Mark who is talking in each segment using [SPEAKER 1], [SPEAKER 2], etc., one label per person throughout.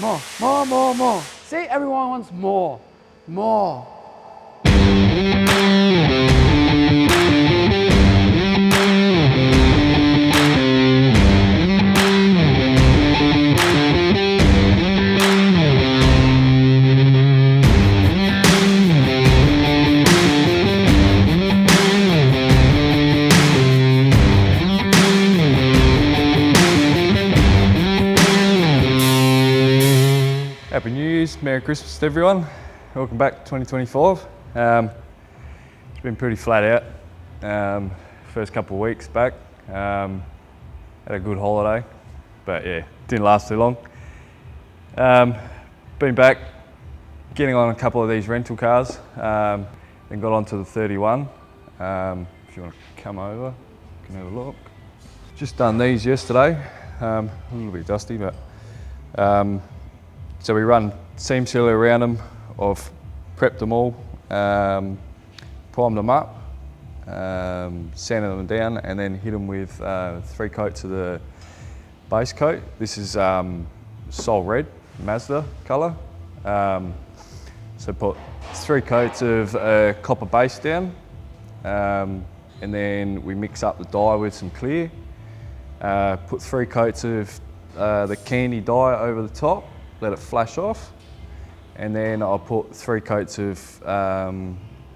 [SPEAKER 1] More, more, more, more. See, everyone wants more, more.
[SPEAKER 2] Happy New Year's, Merry Christmas to everyone. Welcome back to 2025. It's been pretty flat out. First couple of weeks back. Had a good holiday, but yeah, didn't last too long. Been back, getting on a couple of these rental cars, then got onto the 31. If you want to come over, you can have a look. Just done these yesterday, a little bit dusty, but so we run seam sealer around them. I've prepped them all, primed them up, sanded them down, and then hit them with 3 coats of the base coat. This is Sol Red, Mazda colour. So put 3 coats of copper base down, and then we mix up the dye with some clear. Put 3 coats of the candy dye over the top, let it flash off, and then I'll put 3 coats of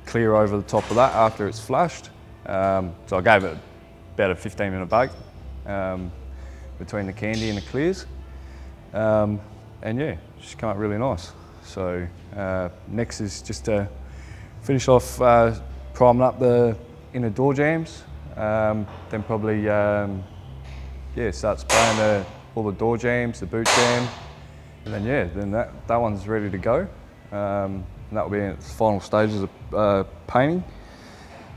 [SPEAKER 2] clear over the top of that after it's flashed. So I gave it about a 15-minute bake between the candy and the clears, and yeah, just come out really nice. So next is just to finish off priming up the inner door jambs, then probably start spraying all the door jambs, the boot jam. And then yeah, then that one's ready to go. And that will be in its final stages of painting.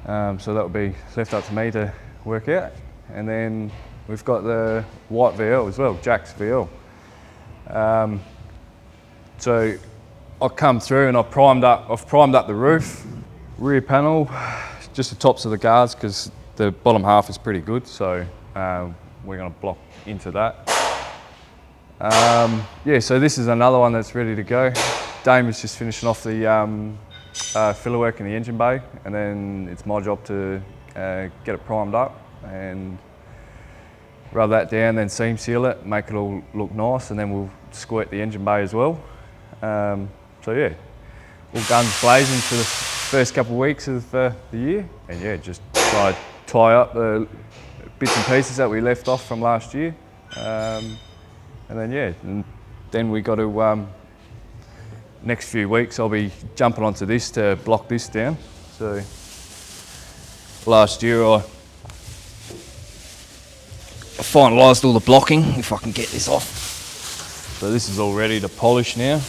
[SPEAKER 2] So that will be left up to me to work out. And then we've got the white VL as well, Jack's VL. So I've come through and I've primed up the roof, rear panel, just the tops of the guards because the bottom half is pretty good. So we're going to block into that. Yeah, so this is another one that's ready to go. Dame is just finishing off the filler work in the engine bay, and then it's my job to get it primed up and rub that down, then seam seal it, make it all look nice, and then we'll squirt the engine bay as well. So yeah, all guns blazing for the first couple of weeks of the year, and yeah, just try to tie up the bits and pieces that we left off from last year. And then yeah, and then we got to, next few weeks I'll be jumping onto this to block this down. So last year I finalised all the blocking, if I can get this off. So this is all ready to polish now.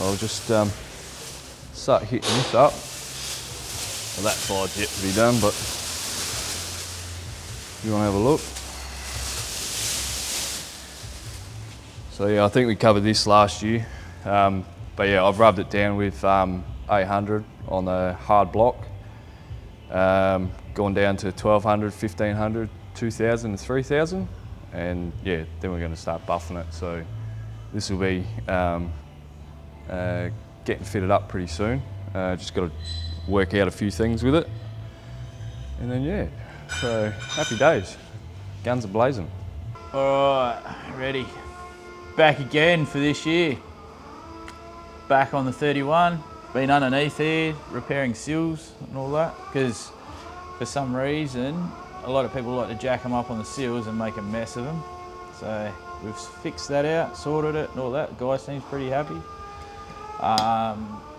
[SPEAKER 2] I'll just start hitting this up. Well, that side's yet to be done, but you want to have a look. So yeah, I think we covered this last year, but yeah, I've rubbed it down with 800 on the hard block, gone down to 1200, 1500, 2000 and 3000, and yeah, then we're going to start buffing it. So this will be getting fitted up pretty soon. Just got to work out a few things with it, and then yeah, so happy days, guns are blazing.
[SPEAKER 3] All right, ready. Back again for this year. Back on the 31, been underneath here, repairing seals and all that, because for some reason, a lot of people like to jack them up on the seals and make a mess of them. So we've fixed that out, sorted it and all that. The guy seems pretty happy.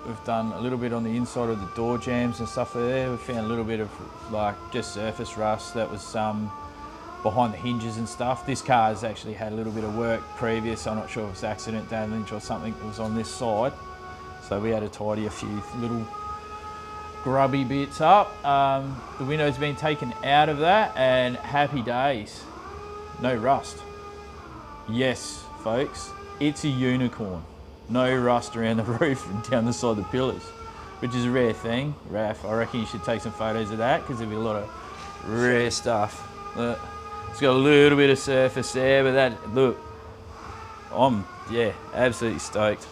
[SPEAKER 3] We've done a little bit on the inside of the door jambs and stuff there. We found a little bit of like just surface rust that was behind the hinges and stuff. This car has actually had a little bit of work previous. I'm not sure if it's accident damage or something that was on this side. So we had to tidy a few little grubby bits up. The window's been taken out of that and happy days. No rust. Yes, folks, it's a unicorn. No rust around the roof and down the side of the pillars, which is a rare thing. Raph, I reckon you should take some photos of that because there'll be a lot of rare stuff. Look, it's got a little bit of surface there, but that, look, I'm, yeah, absolutely stoked.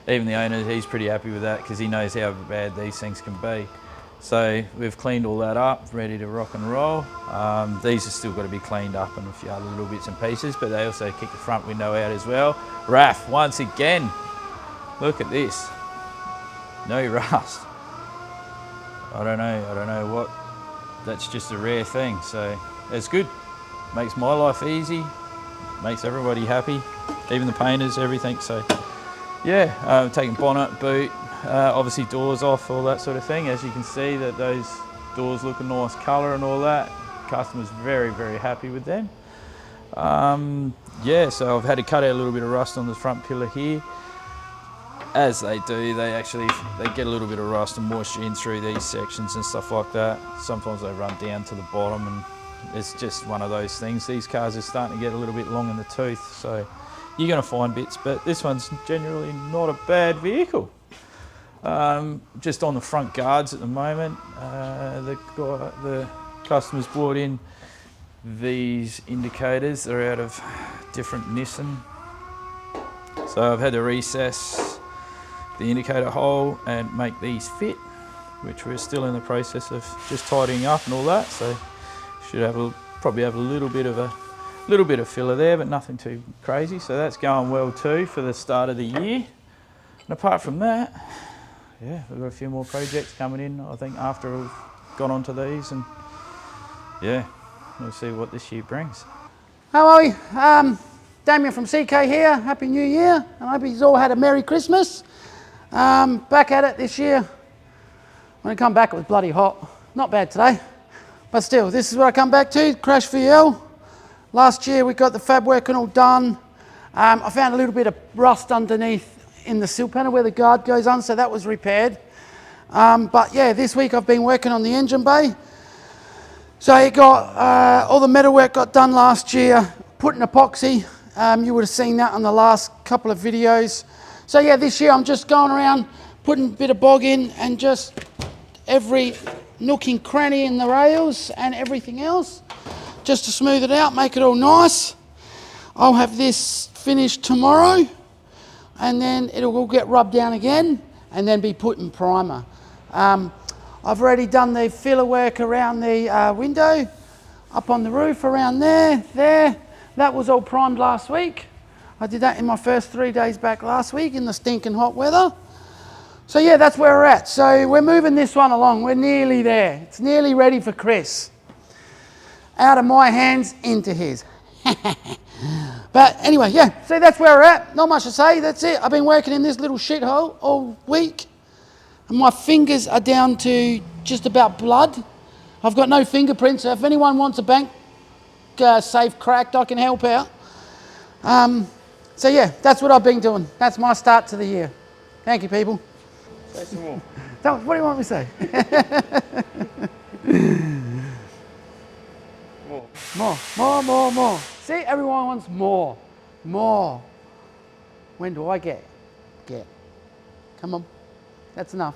[SPEAKER 3] Even the owner, he's pretty happy with that because he knows how bad these things can be. So we've cleaned all that up, ready to rock and roll. These have still got to be cleaned up and a few other little bits and pieces, but they also kick the front window out as well. RAF, once again, look at this. No rust. I don't know what, that's just a rare thing. So it's good. Makes my life easy, makes everybody happy, even the painters, everything. So yeah, taking bonnet, boot, obviously doors off, all that sort of thing. As you can see that those doors look a nice colour and all that. Customer's very, very happy with them. Yeah, so I've had to cut out a little bit of rust on the front pillar here. As they do, they get a little bit of rust and moisture in through these sections and stuff like that. Sometimes they run down to the bottom and it's just one of those things. These cars are starting to get a little bit long in the tooth, so you're going to find bits, but this one's generally not a bad vehicle. Just on the front guards at the moment, the customers brought in these indicators. They're out of different Nissan. So I've had to recess the indicator hole and make these fit, which we're still in the process of just tidying up and all that. So should probably have a little bit of filler there, but nothing too crazy. So that's going well too for the start of the year. And apart from that, yeah, we've got a few more projects coming in, I think, after we've got onto these, and yeah, we'll see what this year brings.
[SPEAKER 1] How are we? Damien from CK here. Happy New Year. And I hope you've all had a Merry Christmas. Back at it this year. When I come back, it was bloody hot. Not bad today, but still, this is what I come back to. Crash VL. Last year we got the fab working all done. I found a little bit of rust underneath in the sill panel where the guard goes on, so that was repaired. But yeah, this week I've been working on the engine bay. So it got, all the metalwork got done last year, put in epoxy. You would have seen that on the last couple of videos. So yeah, this year I'm just going around, putting a bit of bog in and just every nook and cranny in the rails and everything else, just to smooth it out, make it all nice. I'll have this finished tomorrow, and then it will all get rubbed down again and then be put in primer. I've already done the filler work around the window, up on the roof around there. That was all primed last week. I did that in my first 3 days back last week in the stinking hot weather. So yeah, that's where we're at. So we're moving this one along. We're nearly there. It's nearly ready for Chris. Out of my hands into his. But anyway, yeah, so that's where we're at. Not much to say, that's it. I've been working in this little shithole all week. And my fingers are down to just about blood. I've got no fingerprints, so if anyone wants a bank safe cracked, I can help out. So yeah, that's what I've been doing. That's my start to the year. Thank you, people.
[SPEAKER 2] Say some more.
[SPEAKER 1] What do you want me to say? More. See, everyone wants more. When do I get? Come on, that's enough.